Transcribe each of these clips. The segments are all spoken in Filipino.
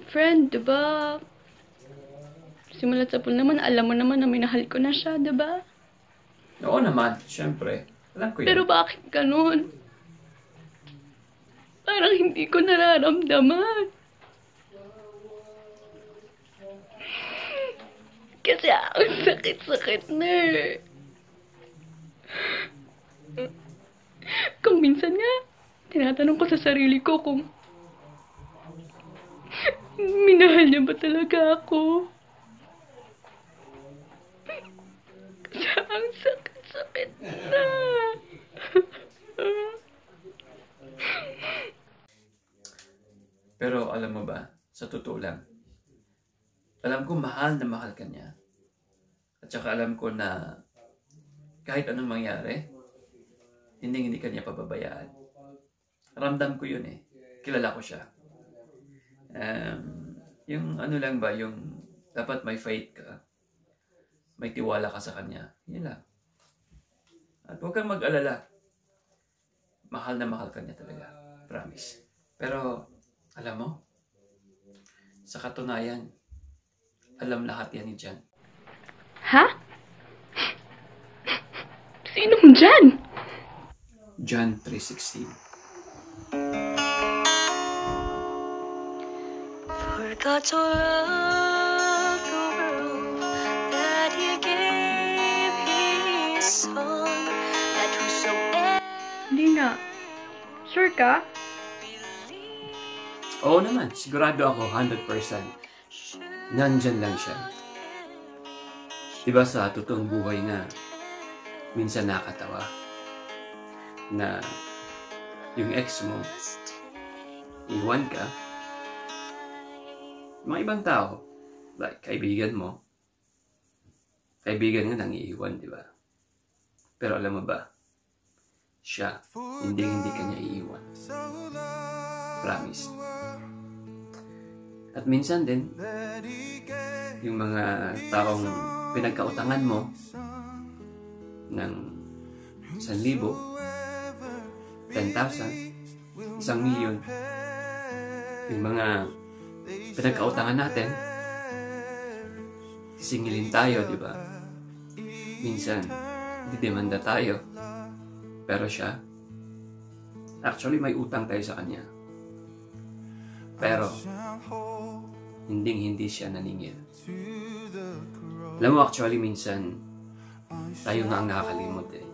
friend, diba? Simulat sa pool naman, alam mo naman na minahal ko na siya, diba? Oo naman, syempre. Alam ko Pero yan. bakit ganun? Parang hindi ko nararamdaman. Kasi ang sakit-sakit na eh. Kung minsan nga, tinatanong ko sa sarili ko kung minahal niya ba talaga ako. Kasi ang sakit-sakit na. Pero alam mo ba, sa totoo lang, alam ko mahal na mahal ka niya. At saka alam ko na kahit anong mangyari, hindi ka niya pababayaan. Ramdam ko yun eh. Kilala ko siya. Yung ano lang ba, yung dapat may faith ka, may tiwala ka sa kanya. Yun lang. At huwag kang mag-alala. Mahal na mahal ka niya talaga. Promise. Pero, alam mo, sa katunayan, alam lahat yan ni Jan. Ha? Sinong dyan? John 3:16. For God so loved the world that He gave His Son, that whosoever Hindi nga. Sure ka? Oo naman, sigurado ako 100%. Nandyan lang siya. Diba sa totoong buhay nga, minsan nakakatawa na yung ex mo, iwan ka, mga ibang tao, like kaibigan mo, kaibigan nga nang iiwan, di ba? Pero alam mo ba, siya, hindi ka niya iiwan. Promise. At minsan din, yung mga taong pinagkautangan mo ng 1,000, 10,000, 1,000,000, yung mga pinagkautangan natin, singilin tayo, di ba? Minsan, didemanda tayo. Pero siya, actually may utang tayo sa kanya. Pero, hindi siya naningil. Alam mo, actually, minsan, tayo na ang nakakalimot eh.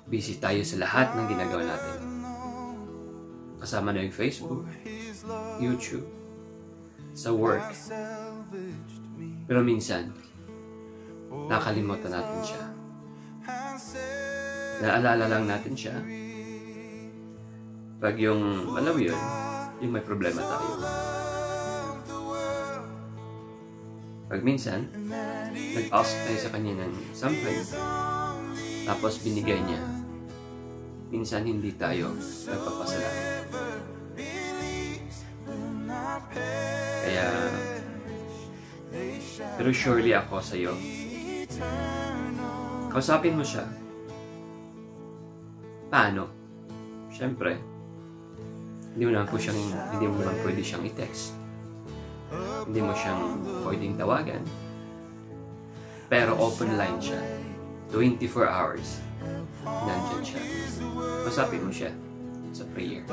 Busy tayo sa lahat ng ginagawa natin. Kasama na yung Facebook, YouTube, sa work. Pero minsan, nakalimutan natin siya. Naalala lang natin siya pag yung, alam mo yun, yung may problema tayo. Pag minsan, nag-ask tayo sa kanya ng something, tapos binigay niya, minsan hindi tayo nagpapasalamat. Kaya, pero surely ako sa'yo, kausapin mo siya. Paano? Siyempre, hindi mo naman pwede siyang i-text. Hindi mo siyang pwedeng tawagan. Pero open line siya. 24 hours. Nandyan siya. Kausapin mo siya sa prayer.